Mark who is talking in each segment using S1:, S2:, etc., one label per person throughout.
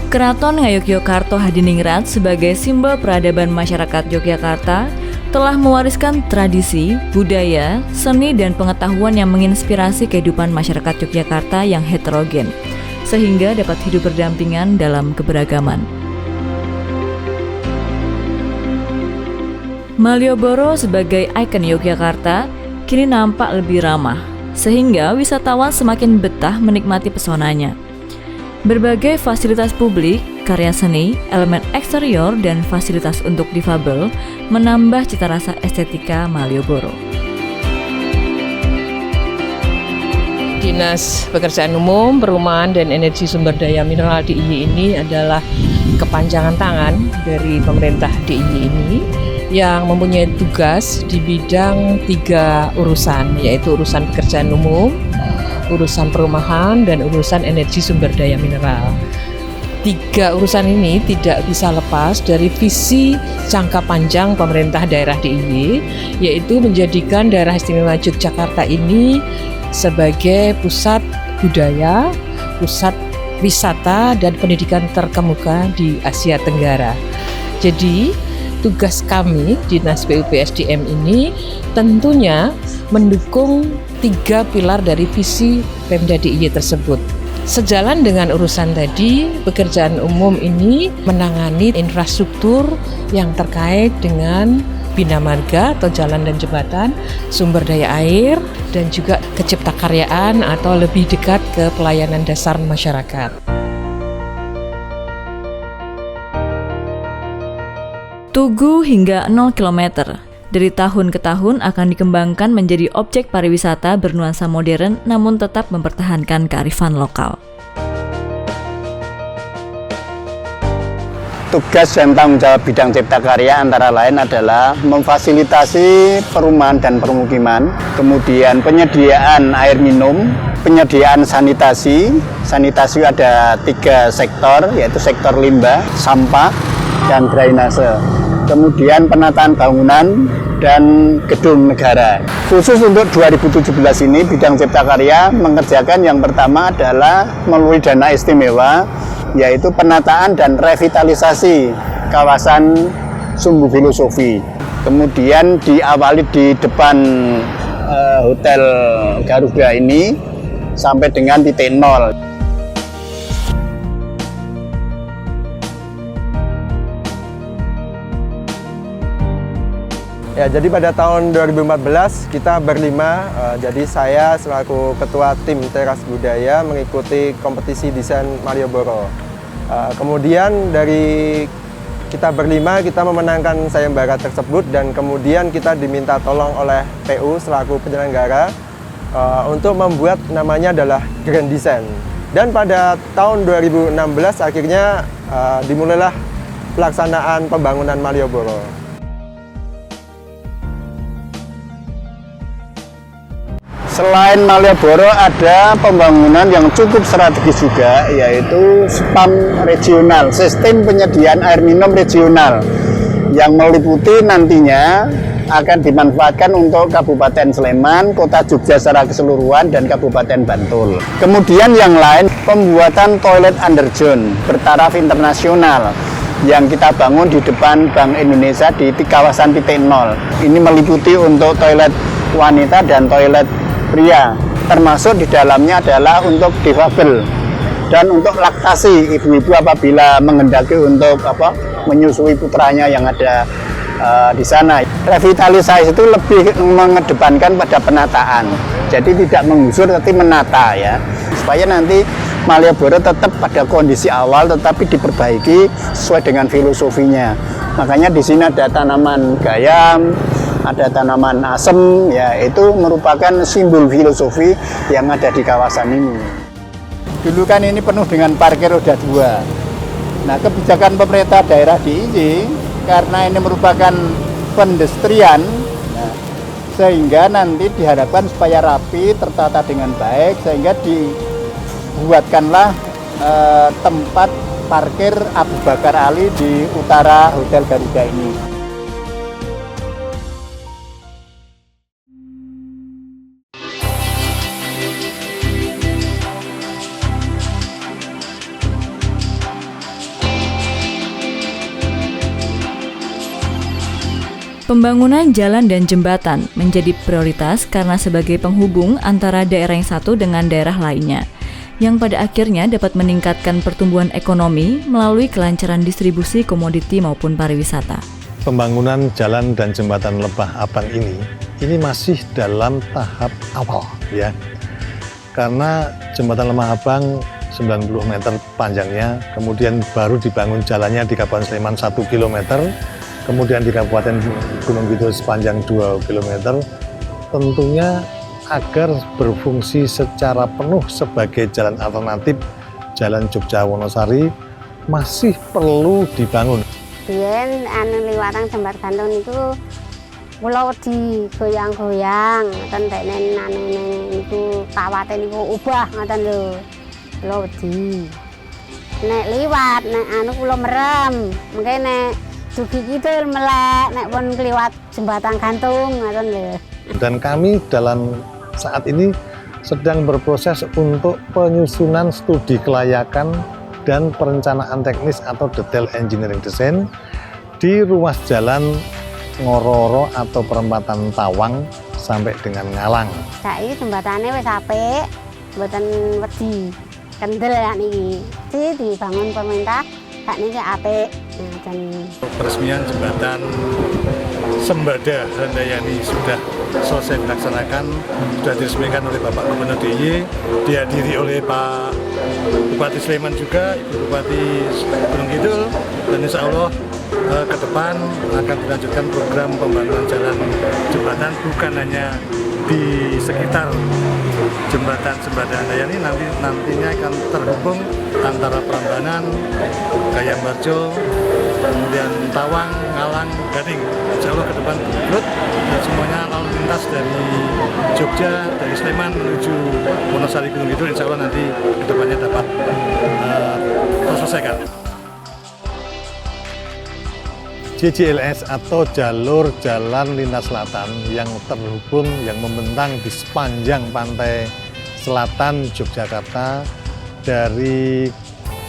S1: Keraton Ngayogyakarta Hadiningrat sebagai simbol peradaban masyarakat Yogyakarta telah mewariskan tradisi, budaya, seni, dan pengetahuan yang menginspirasi kehidupan masyarakat Yogyakarta yang heterogen, sehingga dapat hidup berdampingan dalam keberagaman. Malioboro sebagai ikon Yogyakarta kini nampak lebih ramah, sehingga wisatawan semakin betah menikmati pesonanya. Berbagai fasilitas publik, karya seni, elemen eksterior, dan fasilitas untuk difabel menambah cita rasa estetika Malioboro.
S2: Dinas Pekerjaan Umum, Perumahan dan Energi Sumber Daya Mineral DIY ini adalah kepanjangan tangan dari pemerintah DIY ini yang mempunyai tugas di bidang 3 urusan, yaitu urusan pekerjaan umum, urusan perumahan, dan urusan energi sumber daya mineral. 3 urusan ini tidak bisa lepas dari visi jangka panjang pemerintah daerah DIY, yaitu menjadikan daerah istimewa Yogyakarta ini sebagai pusat budaya, pusat wisata, dan pendidikan terkemuka di Asia Tenggara. Jadi, tugas kami Dinas PUPSDM ini tentunya mendukung 3 pilar dari visi Pemda DIY tersebut. Sejalan dengan urusan tadi, pekerjaan umum ini menangani infrastruktur yang terkait dengan bina marga atau jalan dan jembatan, sumber daya air, dan juga keciptakaryaan atau lebih dekat ke pelayanan dasar masyarakat.
S1: Tugu hingga 0 km. Dari tahun ke tahun akan dikembangkan menjadi objek pariwisata bernuansa modern namun tetap mempertahankan kearifan lokal.
S3: Tugas dan tanggung jawab bidang cipta karya antara lain adalah memfasilitasi perumahan dan permukiman, kemudian penyediaan air minum, penyediaan sanitasi. Sanitasi ada 3 sektor, yaitu sektor limbah, sampah, dan drainase. Kemudian penataan bangunan dan gedung negara. Khusus untuk 2017 ini, bidang cipta karya mengerjakan yang pertama adalah melalui dana istimewa, yaitu penataan dan revitalisasi kawasan Sumbu Filosofi. Kemudian diawali di depan Hotel Garuda ini sampai dengan titik 0.
S4: Ya, jadi pada tahun 2014 kita berlima, jadi saya selaku ketua tim Teras Budaya mengikuti kompetisi desain Malioboro. Kemudian dari kita berlima kita memenangkan sayembara tersebut dan kemudian kita diminta tolong oleh PU selaku penyelenggara untuk membuat namanya adalah Grand Design. Dan pada tahun 2016 akhirnya dimulailah pelaksanaan pembangunan Malioboro.
S3: Selain Malioboro ada pembangunan yang cukup strategis juga, yaitu SPAM regional, sistem penyediaan air minum regional, yang meliputi nantinya akan dimanfaatkan untuk Kabupaten Sleman, Kota Jogja secara keseluruhan, dan Kabupaten Bantul. Kemudian yang lain, pembuatan toilet underground bertaraf internasional yang kita bangun di depan Bank Indonesia di kawasan titik 0. Ini meliputi untuk toilet wanita dan toilet pria, termasuk di dalamnya adalah untuk difabel dan untuk laktasi ibu-ibu apabila menghendaki untuk menyusui putranya yang ada di sana. Revitalisasi itu lebih mengedepankan pada penataan, jadi tidak menggusur tapi menata ya, supaya nanti Malioboro tetap pada kondisi awal tetapi diperbaiki sesuai dengan filosofinya. Makanya di sini ada tanaman gayam, ada tanaman asem, ya itu merupakan simbol filosofi yang ada di kawasan ini. Dulu kan ini penuh dengan parkir roda 2. Nah, kebijakan pemerintah daerah DIY karena ini merupakan pendestrian, sehingga nanti diharapkan supaya rapi, tertata dengan baik, sehingga dibuatkanlah tempat parkir Abu Bakar Ali di utara Hotel Garuda ini.
S1: Pembangunan jalan dan jembatan menjadi prioritas karena sebagai penghubung antara daerah yang satu dengan daerah lainnya, yang pada akhirnya dapat meningkatkan pertumbuhan ekonomi melalui kelancaran distribusi komoditi maupun pariwisata.
S5: Pembangunan jalan dan jembatan Lebah Abang ini masih dalam tahap awal ya. Karena jembatan Lebah Abang 90 meter panjangnya, kemudian baru dibangun jalannya di Kabupaten Sleman 1 km, kemudian di Kabupaten Gunung Kidul sepanjang 2 km, tentunya agar berfungsi secara penuh sebagai jalan alternatif, Jalan Jogja Wonosari masih perlu dibangun.
S6: Biyen liwatang jembar gantung niku kula wedi goyang-goyang ngoten dekne niku kawate niku ubah ngoten lho. Kula wedi. Nek liwat nek kula merem, mengke nek Dugi Kidul melek nek pun kliwat jembatan gantung ngoten lho.
S5: Dan kami dalam saat ini sedang berproses untuk penyusunan studi kelayakan dan perencanaan teknis atau detail engineering design di ruas jalan Ngororo atau perempatan Tawang sampai dengan Ngalang.
S6: Saiki jembatane wis apik, mboten wedi. Kendel ya niki. Dibangun pemerintah sakniki apik.
S7: Peresmian jembatan Sembada Handayani sudah selesai dilaksanakan, sudah diresmikan oleh Bapak Gubernur DIY, dihadiri oleh Pak Bupati Sleman juga, Ibu Bupati Gunung Kidul, dan insya Allah ke depan akan dilanjutkan program pembangunan jalan jembatan bukan hanya di sekitar jembatan Sembada Handayani, nantinya akan terhubung antara Prambanan, Gayambarjo, kemudian Tawang, Ngalang, Gading. Insya Allah ke depan berikut dan semuanya lalu lintas dari Jogja, dari Sleman menuju Wonosari Gunung Kidul, insya Allah nanti ke depannya dapat terselesaikan.
S5: JJLS atau Jalur Jalan Lintas Selatan yang terhubung, yang membentang di sepanjang pantai selatan Yogyakarta dari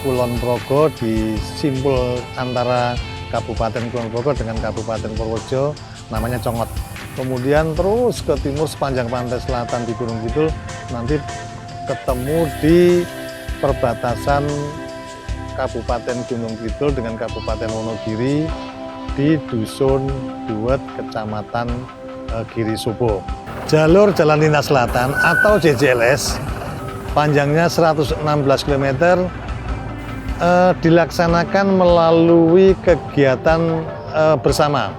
S5: Kulon Progo di simpul antara Kabupaten Kulon Progo dengan Kabupaten Purworejo namanya Congot. Kemudian terus ke timur sepanjang pantai selatan di Gunung Kidul nanti ketemu di perbatasan Kabupaten Gunung Kidul dengan Kabupaten Wonogiri di Dusun Duet, Kecamatan Giri Subo. Jalur Jalan Lintas Selatan atau JJLS panjangnya 116 km dilaksanakan melalui kegiatan bersama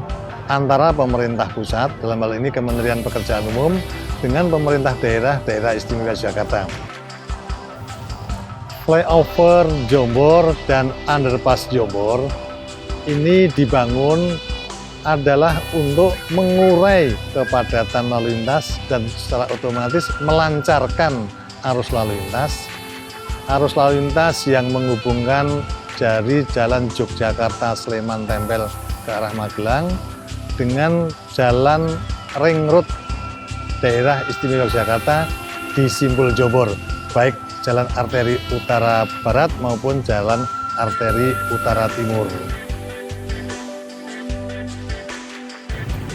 S5: antara pemerintah pusat, dalam hal ini Kementerian Pekerjaan Umum, dengan pemerintah daerah istimewa Jakarta. Flyover Jombor dan underpass Jombor ini dibangun adalah untuk mengurai kepadatan lalu lintas dan secara otomatis melancarkan arus lalu lintas yang menghubungkan dari Jalan Yogyakarta Sleman Tempel ke arah Magelang dengan jalan ring road daerah istimewa Yogyakarta di Simpul Jombor, baik jalan arteri utara barat maupun jalan arteri utara timur.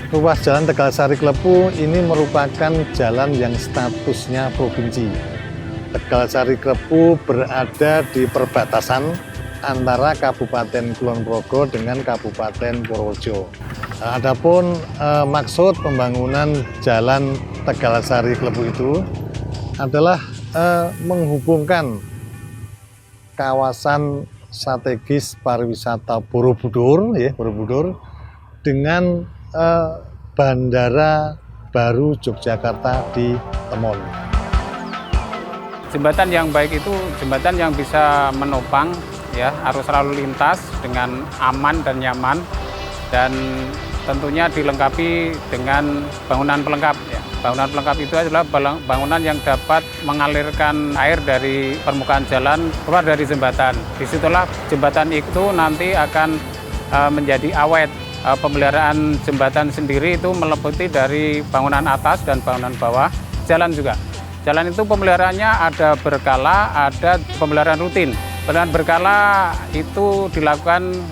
S5: Ruas Jalan Tegal Sari Klepu ini merupakan jalan yang statusnya provinsi. Tegal Sari Klepu berada di perbatasan antara Kabupaten Kulon Progo dengan Kabupaten Purworejo. Adapun maksud pembangunan Jalan Tegal Sari Klepu itu adalah menghubungkan kawasan strategis pariwisata Borobudur, dengan Bandara Baru Yogyakarta di Temon.
S8: Jembatan yang baik itu jembatan yang bisa menopang ya arus lalu lintas dengan aman dan nyaman, dan tentunya dilengkapi dengan bangunan pelengkap. Ya. Bangunan pelengkap itu adalah bangunan yang dapat mengalirkan air dari permukaan jalan keluar dari jembatan. Disitulah jembatan itu nanti akan menjadi awet. Pemeliharaan jembatan sendiri itu meliputi dari bangunan atas dan bangunan bawah, jalan juga. Jalan itu pemeliharaannya ada berkala, ada pemeliharaan rutin. Pemeliharaan berkala itu dilakukan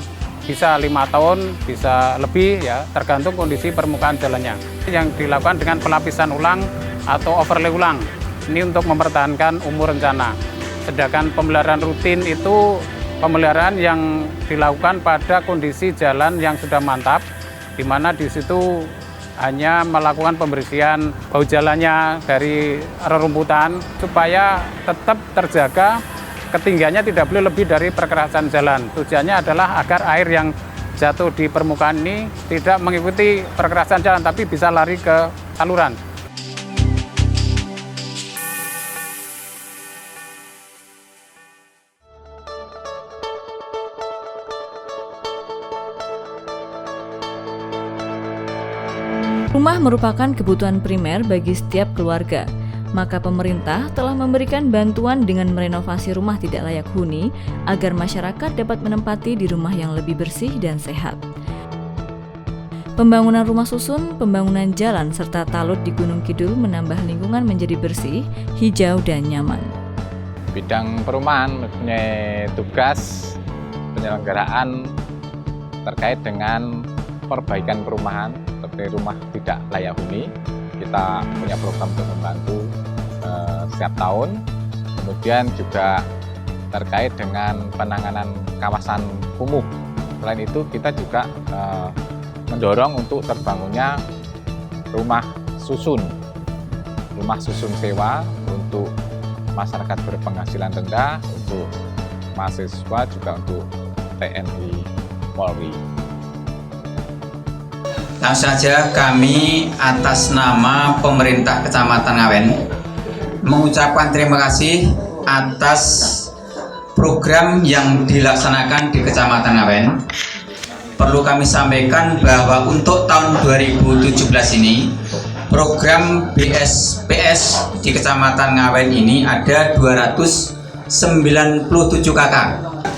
S8: bisa 5 tahun, bisa lebih ya, tergantung kondisi permukaan jalannya. Yang dilakukan dengan pelapisan ulang atau overlay ulang. Ini untuk mempertahankan umur rencana. Sedangkan pemeliharaan rutin itu pemeliharaan yang dilakukan pada kondisi jalan yang sudah mantap, di mana di situ hanya melakukan pembersihan bau jalannya dari rerumputan supaya tetap terjaga ketinggiannya tidak boleh lebih dari perkerasan jalan. Tujuannya adalah agar air yang jatuh di permukaan ini tidak mengikuti perkerasan jalan tapi bisa lari ke saluran.
S1: Rumah merupakan kebutuhan primer bagi setiap keluarga, maka pemerintah telah memberikan bantuan dengan merenovasi rumah tidak layak huni agar masyarakat dapat menempati di rumah yang lebih bersih dan sehat. Pembangunan rumah susun, pembangunan jalan, serta talut di Gunung Kidul menambah lingkungan menjadi bersih, hijau, dan nyaman.
S9: Bidang perumahan mempunyai tugas penyelenggaraan terkait dengan perbaikan perumahan seperti rumah tidak layak huni. Kita punya program untuk membantu setiap tahun. Kemudian juga terkait dengan penanganan kawasan kumuh. Selain itu kita juga mendorong untuk terbangunnya rumah susun sewa untuk masyarakat berpenghasilan rendah, untuk mahasiswa, juga untuk TNI Polri.
S10: Langsung saja kami atas nama pemerintah Kecamatan Ngawen mengucapkan terima kasih atas program yang dilaksanakan di Kecamatan Ngawen. Perlu kami sampaikan bahwa untuk tahun 2017 ini program BSPS di Kecamatan Ngawen ini ada 297 KK.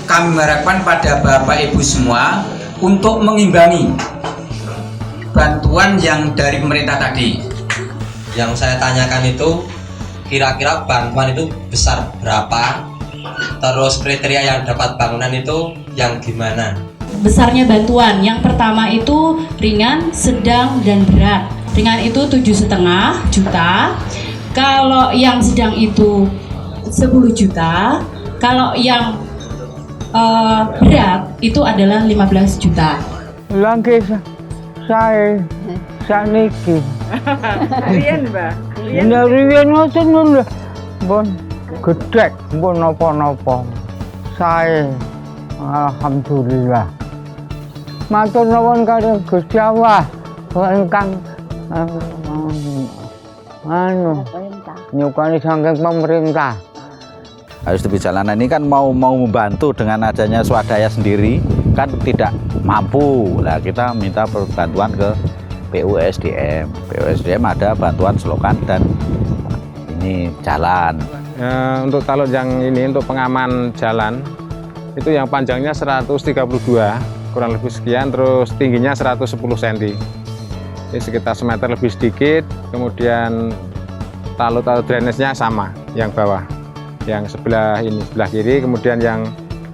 S10: Kami mengharapkan pada Bapak Ibu semua untuk mengimbangi bantuan yang dari pemerintah tadi.
S11: Yang saya tanyakan itu kira-kira bantuan itu besar berapa, terus kriteria yang dapat bangunan itu yang gimana?
S12: Besarnya bantuan yang pertama itu ringan, sedang, dan berat. Ringan itu 7,5 juta, kalau yang sedang itu 10 juta, kalau yang berat itu adalah 15 juta.
S13: Saya sakniki.
S2: Riyen, Mbak.
S13: Riyen ngoten lho. Bon gedhek, bon napa-napa. Saya alhamdulillah. Matur nuwun kaliyan Gusti Allah ingkang nyukani saking pemerintah.
S14: Harus di jalanan ini kan mau membantu dengan adanya swadaya sendiri kan tidak mampu. Nah, kita minta bantuan ke PUSDM. PUSDM ada bantuan selokan dan ini jalan.
S15: Untuk talut yang ini untuk pengaman jalan itu yang panjangnya 132 kurang lebih sekian, terus tingginya 110 cm. Ini sekitar semeter lebih sedikit. Kemudian talut atau drainase-nya sama yang bawah. Yang sebelah ini, sebelah kiri. Kemudian yang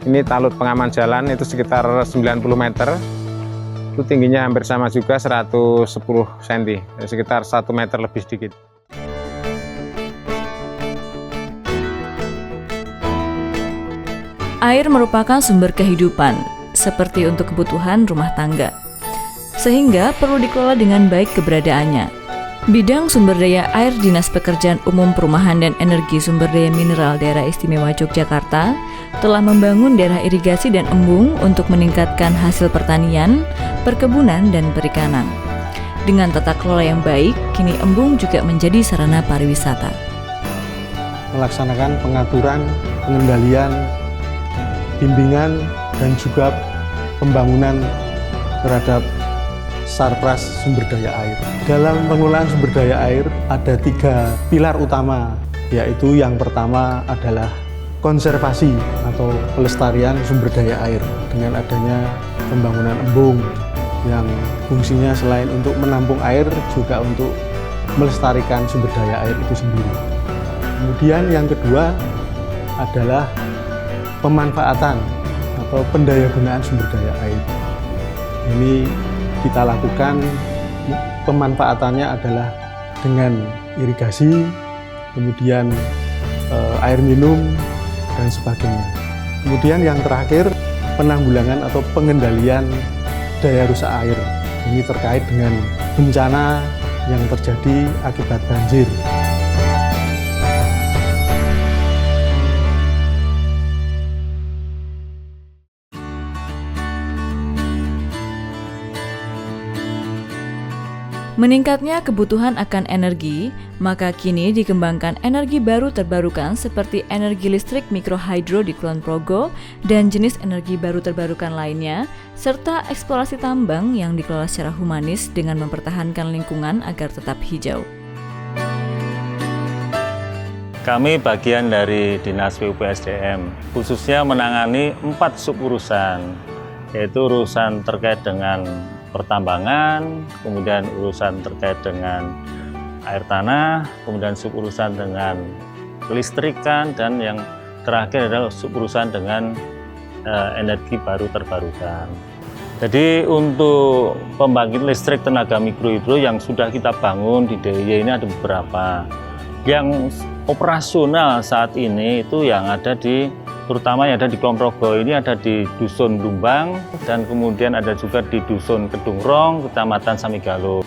S15: ini talut pengaman jalan itu sekitar 90 meter. Itu tingginya hampir sama juga 110 cm, sekitar 1 meter lebih sedikit.
S1: Air merupakan sumber kehidupan, seperti untuk kebutuhan rumah tangga. Sehingga perlu dikelola dengan baik keberadaannya. Bidang Sumber Daya Air Dinas Pekerjaan Umum Perumahan dan Energi Sumber Daya Mineral Daerah Istimewa Yogyakarta telah membangun daerah irigasi dan embung untuk meningkatkan hasil pertanian, perkebunan, dan perikanan. Dengan tata kelola yang baik, kini embung juga menjadi sarana pariwisata.
S5: Melaksanakan pengaturan, pengendalian, bimbingan, dan juga pembangunan terhadap sarpras sumber daya air. Dalam pengelolaan sumber daya air ada 3 pilar utama, yaitu yang pertama adalah konservasi atau pelestarian sumber daya air dengan adanya pembangunan embung yang fungsinya selain untuk menampung air juga untuk melestarikan sumber daya air itu sendiri. Kemudian yang kedua adalah pemanfaatan atau pendayagunaan sumber daya air.
S16: Ini kita lakukan pemanfaatannya adalah dengan irigasi, kemudian air minum, dan sebagainya. Kemudian yang terakhir, penanggulangan atau pengendalian daya rusak air. Ini terkait dengan bencana yang terjadi akibat banjir.
S1: Meningkatnya kebutuhan akan energi, maka kini dikembangkan energi baru terbarukan seperti energi listrik mikrohidro di Kulon Progo dan jenis energi baru terbarukan lainnya, serta eksplorasi tambang yang dikelola secara humanis dengan mempertahankan lingkungan agar tetap hijau.
S17: Kami bagian dari Dinas PUPSDM, khususnya menangani 4 sub-urusan, yaitu urusan terkait dengan pertambangan, kemudian urusan terkait dengan air tanah, kemudian sub-urusan dengan kelistrikan, dan yang terakhir adalah sub-urusan dengan energi baru terbarukan. Jadi untuk pembangkit listrik tenaga mikrohidro yang sudah kita bangun di DIY ini ada beberapa. Yang operasional saat ini itu yang ada terutama yang ada di Kulon Progo ini ada di Dusun Blumbang dan kemudian ada juga di Dusun Kedungrong, Kecamatan Samigalo.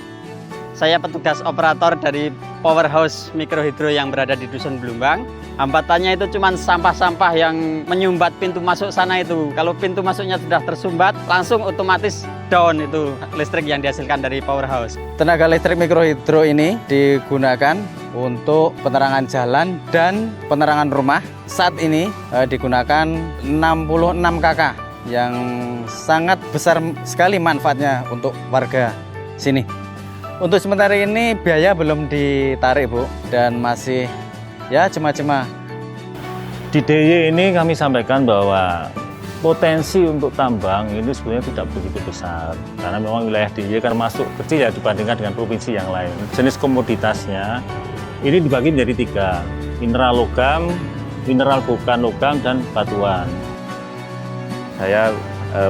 S18: Saya petugas operator dari powerhouse mikrohidro yang berada di Dusun Blumbang. Hambatannya itu cuma sampah-sampah yang menyumbat pintu masuk sana itu. Kalau pintu masuknya sudah tersumbat, langsung otomatis down itu listrik yang dihasilkan dari powerhouse.
S19: Tenaga listrik mikrohidro ini digunakan untuk penerangan jalan dan penerangan rumah. Saat ini digunakan 66 KK yang sangat besar sekali manfaatnya untuk warga sini. Untuk sementara ini biaya belum ditarik, Bu, dan masih ya cema-cema.
S17: Di DIY ini kami sampaikan bahwa potensi untuk tambang ini sebenarnya tidak begitu besar karena memang wilayah DIY kan masuk kecil ya dibandingkan dengan provinsi yang lain. Jenis komoditasnya ini dibagi menjadi 3, mineral logam, mineral bukan logam, dan batuan.
S20: Saya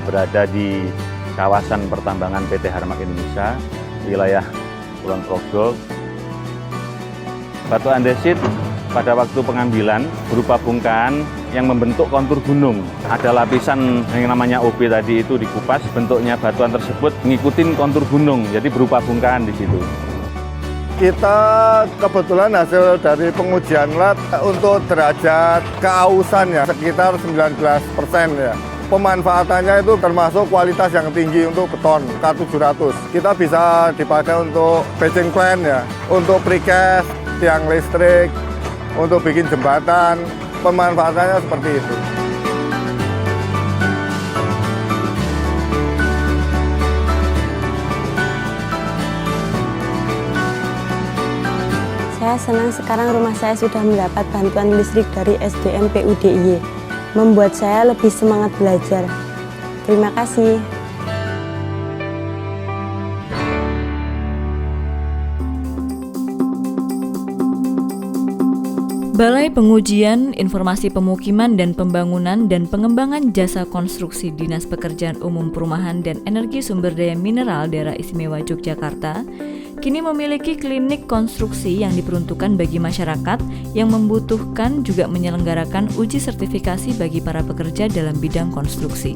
S20: berada di kawasan pertambangan PT Harmak Indonesia, wilayah Kulon Progo. Batu andesit pada waktu pengambilan berupa bongkahan yang membentuk kontur gunung. Ada lapisan yang namanya OB tadi itu dikupas, bentuknya batuan tersebut ngikutin kontur gunung, jadi berupa bongkahan di situ.
S21: Kita kebetulan hasil dari pengujian lab untuk derajat keausan ya sekitar 19% ya. Pemanfaatannya itu termasuk kualitas yang tinggi untuk beton K700. Kita bisa dipakai untuk patching plan ya, untuk precast, tiang listrik, untuk bikin jembatan. Pemanfaatannya seperti itu.
S22: Saya senang sekarang rumah saya sudah mendapat bantuan listrik dari SDM PU DIY. Membuat saya lebih semangat belajar. Terima kasih.
S1: Balai Pengujian Informasi Pemukiman dan Pembangunan dan Pengembangan Jasa Konstruksi Dinas Pekerjaan Umum Perumahan dan Energi Sumber Daya Mineral Daerah Istimewa Yogyakarta kini memiliki klinik konstruksi yang diperuntukkan bagi masyarakat yang membutuhkan juga menyelenggarakan uji sertifikasi bagi para pekerja dalam bidang konstruksi.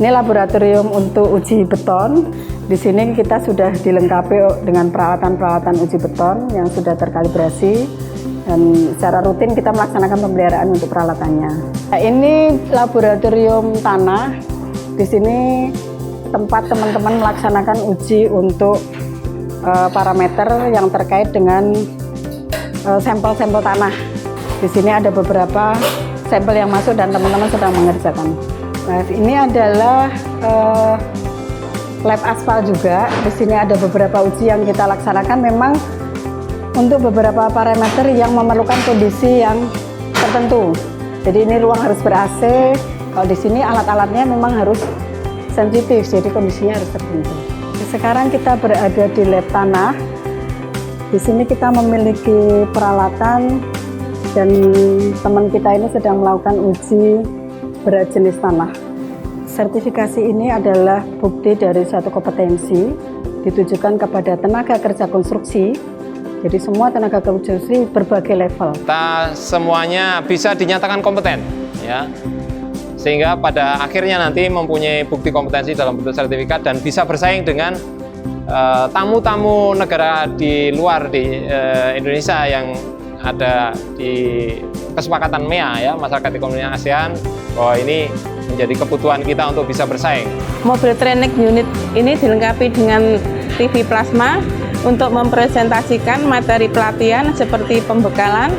S23: Ini laboratorium untuk uji beton. Di sini kita sudah dilengkapi dengan peralatan-peralatan uji beton yang sudah terkalibrasi dan secara rutin kita melaksanakan pemeliharaan untuk peralatannya. Ini laboratorium tanah. Di sini tempat teman-teman melaksanakan uji untuk parameter yang terkait dengan sampel-sampel tanah. Di sini ada beberapa sampel yang masuk dan teman-teman sedang mengerjakan. Nah, ini adalah lab aspal juga. Di sini ada beberapa uji yang kita laksanakan memang untuk beberapa parameter yang memerlukan kondisi yang tertentu. Jadi ini ruang harus ber-AC. Kalau di sini alat-alatnya memang harus sensitif, jadi kondisinya harus tertentu. Sekarang kita berada di lab tanah. Di sini kita memiliki peralatan dan teman kita ini sedang melakukan uji berat jenis tanah. Sertifikasi ini adalah bukti dari suatu kompetensi ditujukan kepada tenaga kerja konstruksi. Jadi semua tenaga kerja konstruksi berbagai level.
S3: Kita semuanya bisa dinyatakan kompeten, ya, sehingga pada akhirnya nanti mempunyai bukti kompetensi dalam bentuk sertifikat dan bisa bersaing dengan tamu-tamu negara di luar di Indonesia yang ada di kesepakatan MEA, ya, masyarakat ekonomi ASEAN, bahwa ini menjadi kebutuhan kita untuk bisa bersaing.
S4: Mobil training unit ini dilengkapi dengan TV plasma untuk mempresentasikan materi pelatihan seperti pembekalan,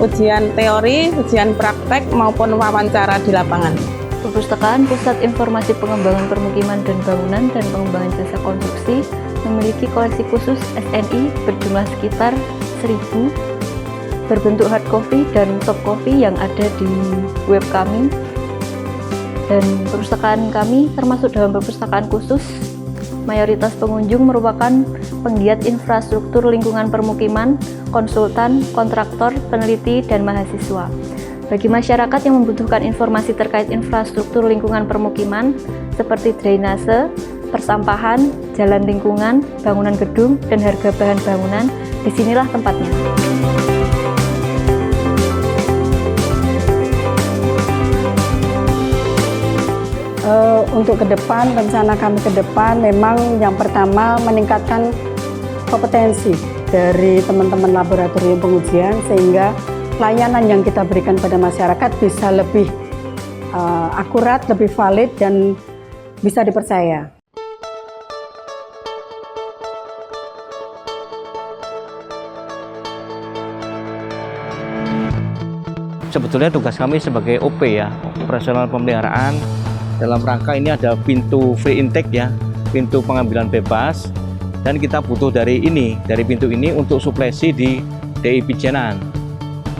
S4: ujian teori, ujian praktek, maupun wawancara di lapangan.
S6: Perpustakaan Pusat Informasi Pengembangan Permukiman dan Bangunan dan Pengembangan Jasa Konstruksi memiliki koleksi khusus SNI berjumlah sekitar 1000 berbentuk hard copy dan soft copy yang ada di web kami. Dan perpustakaan kami termasuk dalam perpustakaan khusus. Mayoritas pengunjung merupakan penggiat infrastruktur lingkungan permukiman, konsultan, kontraktor, peneliti, dan mahasiswa. Bagi masyarakat yang membutuhkan informasi terkait infrastruktur lingkungan permukiman seperti drainase, persampahan, jalan lingkungan, bangunan gedung, dan harga bahan bangunan, disinilah tempatnya.
S23: Untuk ke depan, rencana kami ke depan memang yang pertama meningkatkan kompetensi dari teman-teman laboratorium pengujian sehingga layanan yang kita berikan pada masyarakat bisa lebih akurat, lebih valid, dan bisa dipercaya.
S24: Sebetulnya tugas kami sebagai OP, ya, operasional pemeliharaan, dalam rangka ini ada pintu free intake, ya, pintu pengambilan bebas, dan kita butuh dari pintu ini untuk suplesi di DI Pijenan.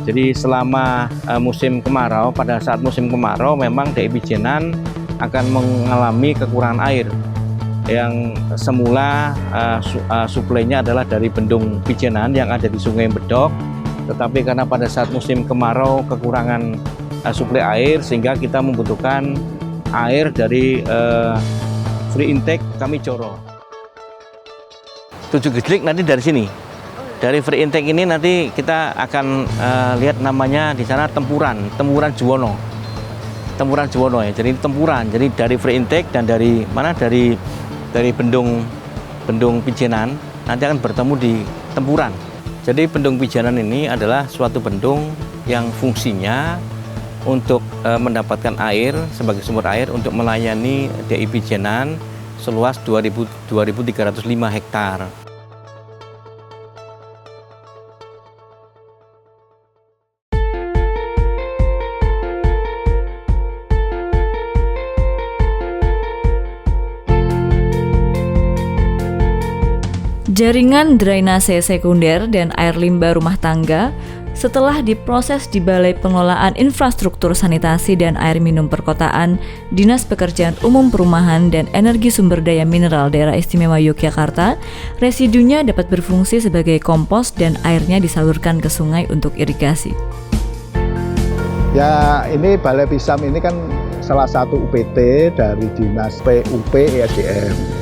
S24: Jadi selama musim kemarau, pada saat musim kemarau memang DI Pijenan akan mengalami kekurangan air yang semula suplainya adalah dari Bendung Pijenan yang ada di Sungai Bedok, tetapi karena pada saat musim kemarau kekurangan suplai air sehingga kita membutuhkan air dari free intake kami Coro. 7 gejlik nanti dari sini. Dari free intake ini nanti kita akan lihat namanya di sana tempuran Juwono. Tempuran Juwono, ya. Jadi tempuran. Jadi dari free intake dan dari Bendung Pijenan nanti akan bertemu di tempuran. Jadi Bendung Pijenan ini adalah suatu bendung yang fungsinya untuk mendapatkan air sebagai sumber air untuk melayani DI Pijenan seluas 2.305 hektar.
S1: Jaringan drainase sekunder dan air limbah rumah tangga setelah diproses di Balai Pengelolaan Infrastruktur Sanitasi dan Air Minum Perkotaan, Dinas Pekerjaan Umum Perumahan dan Energi Sumber Daya Mineral Daerah Istimewa Yogyakarta, residunya dapat berfungsi sebagai kompos dan airnya disalurkan ke sungai untuk irigasi.
S25: Ya, ini Balai Pisam ini kan salah satu UPT dari Dinas PUP ESDM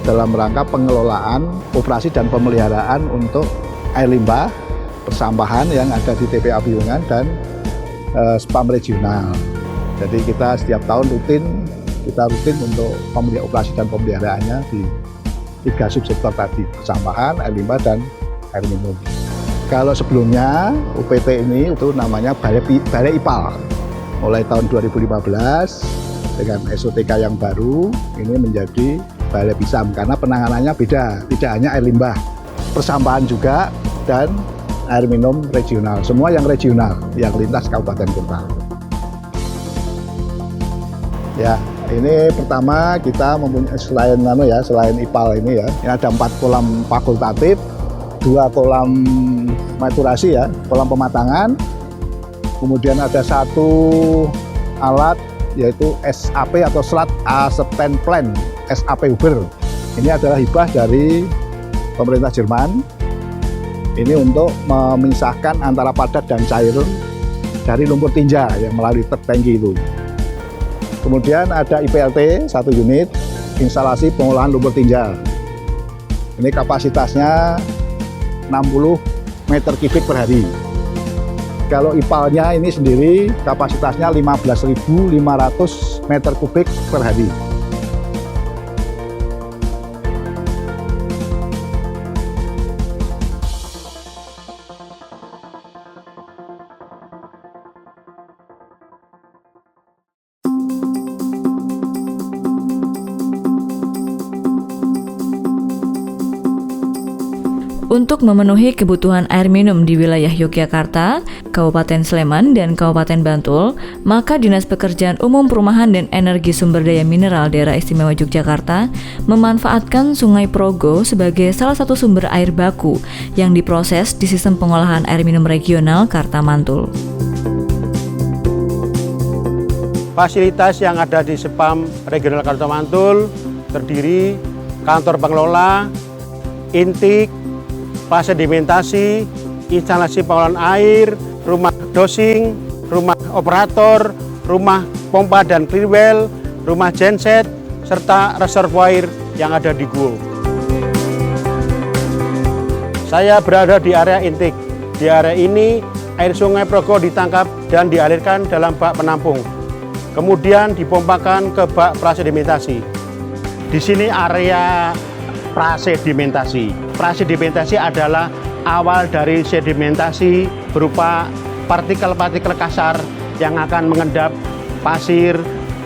S25: dalam rangka pengelolaan, operasi dan pemeliharaan untuk air limbah, persampahan yang ada di TPA Piungan dan SPAM regional. Jadi kita setiap tahun rutin untuk operasi dan pemeliharaannya di 3 subsektor tadi, persampahan, air limbah, dan air minum. Kalau sebelumnya UPT ini itu namanya Balai IPAL. Mulai tahun 2015 dengan SOTK yang baru ini menjadi Balai Pisam karena penanganannya beda, tidak hanya air limbah, persampahan juga dan air minum regional, semua yang regional, yang lintas kabupaten kota. Ya, ini pertama kita mempunyai selain IPAL ini ya, ini ada 4 kolam fakultatif, 2 kolam maturasi ya, kolam pematangan, kemudian ada 1 alat yaitu SAP atau Slat Assessment Plan, SAP Huber. Ini adalah hibah dari pemerintah Jerman. Ini untuk memisahkan antara padat dan cair dari lumpur tinja yang melalui truk tangki itu. Kemudian ada IPLT 1 unit, instalasi pengolahan lumpur tinja. Ini kapasitasnya 60 meter kubik per hari. Kalau IPAL-nya ini sendiri kapasitasnya 15.500 meter kubik per hari.
S1: Untuk memenuhi kebutuhan air minum di wilayah Yogyakarta, Kabupaten Sleman, dan Kabupaten Bantul, maka Dinas Pekerjaan Umum Perumahan dan Energi Sumber Daya Mineral Daerah Istimewa Yogyakarta memanfaatkan Sungai Progo sebagai salah satu sumber air baku yang diproses di Sistem Pengolahan Air Minum Regional Kartamantul.
S7: Fasilitas yang ada di SPAM Regional Kartamantul terdiri kantor pengelola, intik, sedimentasi, instalasi pengolahan air, rumah dosing, rumah operator, rumah pompa dan clear well, rumah genset, serta reservoir yang ada di Guo. Saya berada di area intik. Di area ini, air Sungai Progo ditangkap dan dialirkan dalam bak penampung. Kemudian dipompakan ke bak prasedimentasi. Di sini area prasedimentasi. Prasedimentasi adalah awal dari sedimentasi berupa partikel-partikel kasar yang akan mengendap pasir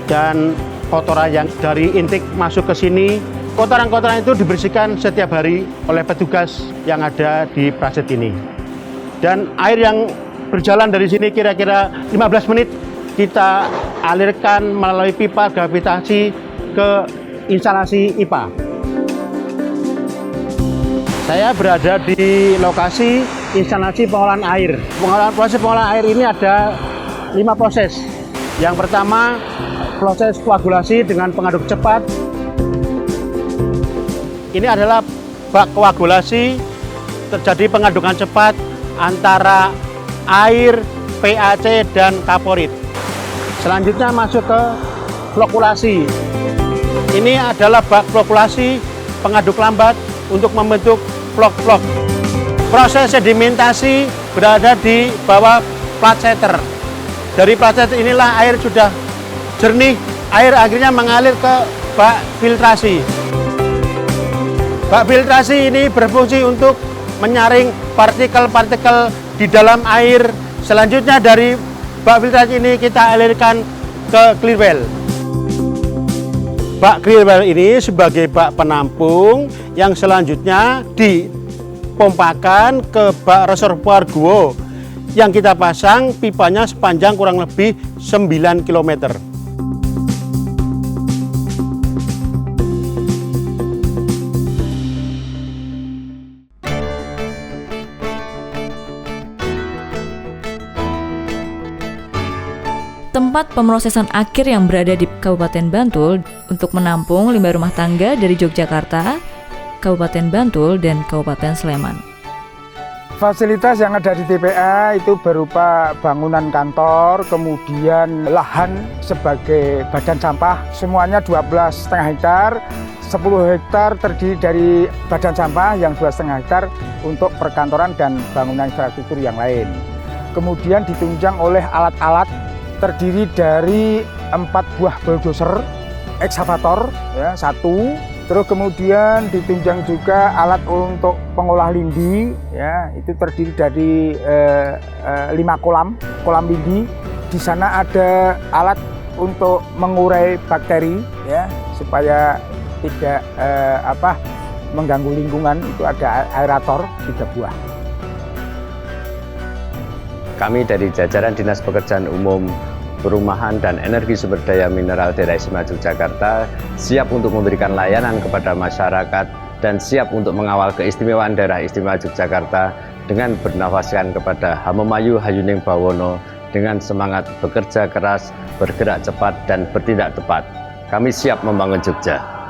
S7: dan kotoran yang dari intik masuk ke sini. Kotoran-kotoran itu dibersihkan setiap hari oleh petugas yang ada di praset ini. Dan air yang berjalan dari sini kira-kira 15 menit kita alirkan melalui pipa gravitasi ke instalasi IPA. Saya berada di lokasi instalasi pengolahan air. Proses pengolahan air ini ada 5 proses. Yang pertama, proses koagulasi dengan pengaduk cepat. Ini adalah bak koagulasi, terjadi pengadukan cepat antara air, PAC, dan kaporit. Selanjutnya masuk ke flokulasi. Ini adalah bak flokulasi pengaduk lambat untuk membentuk vlog-vlog. Proses sedimentasi berada di bawah plat setter. Dari plat setter inilah air sudah jernih, air akhirnya mengalir ke bak filtrasi. Bak filtrasi ini berfungsi untuk menyaring partikel-partikel di dalam air. Selanjutnya dari bak filtrasi ini kita alirkan ke clear well. Bak clear well ini sebagai bak penampung yang selanjutnya dipompakan ke bak reservoir Guo yang kita pasang pipanya sepanjang kurang lebih 9 km.
S1: Tempat pemrosesan akhir yang berada di Kabupaten Bantul untuk menampung limbah rumah tangga dari Yogyakarta, Kabupaten Bantul, dan Kabupaten Sleman.
S8: Fasilitas yang ada di TPA itu berupa bangunan kantor, kemudian lahan sebagai badan sampah, semuanya 12,5 hektar, 10 hektar terdiri dari badan sampah yang 2,5 hektar untuk perkantoran dan bangunan infrastruktur yang lain. Kemudian ditunjang oleh alat-alat terdiri dari 4 buah bulldozer, ekskavator, ya, 1. Terus kemudian ditunjang juga alat untuk pengolah lindi, ya, itu terdiri dari 5 kolam lindi. Di sana ada alat untuk mengurai bakteri, ya, supaya tidak mengganggu lingkungan. Itu ada aerator 3 buah.
S9: Kami dari jajaran Dinas Pekerjaan Umum Perumahan dan Energi Sumber Daya Mineral Daerah Istimewa Yogyakarta siap untuk memberikan layanan kepada masyarakat dan siap untuk mengawal keistimewaan Daerah Istimewa Yogyakarta dengan bernafaskan kepada Hamemayu Hayuning Bawono dengan semangat bekerja keras, bergerak cepat, dan bertindak tepat. Kami siap membangun Jogja.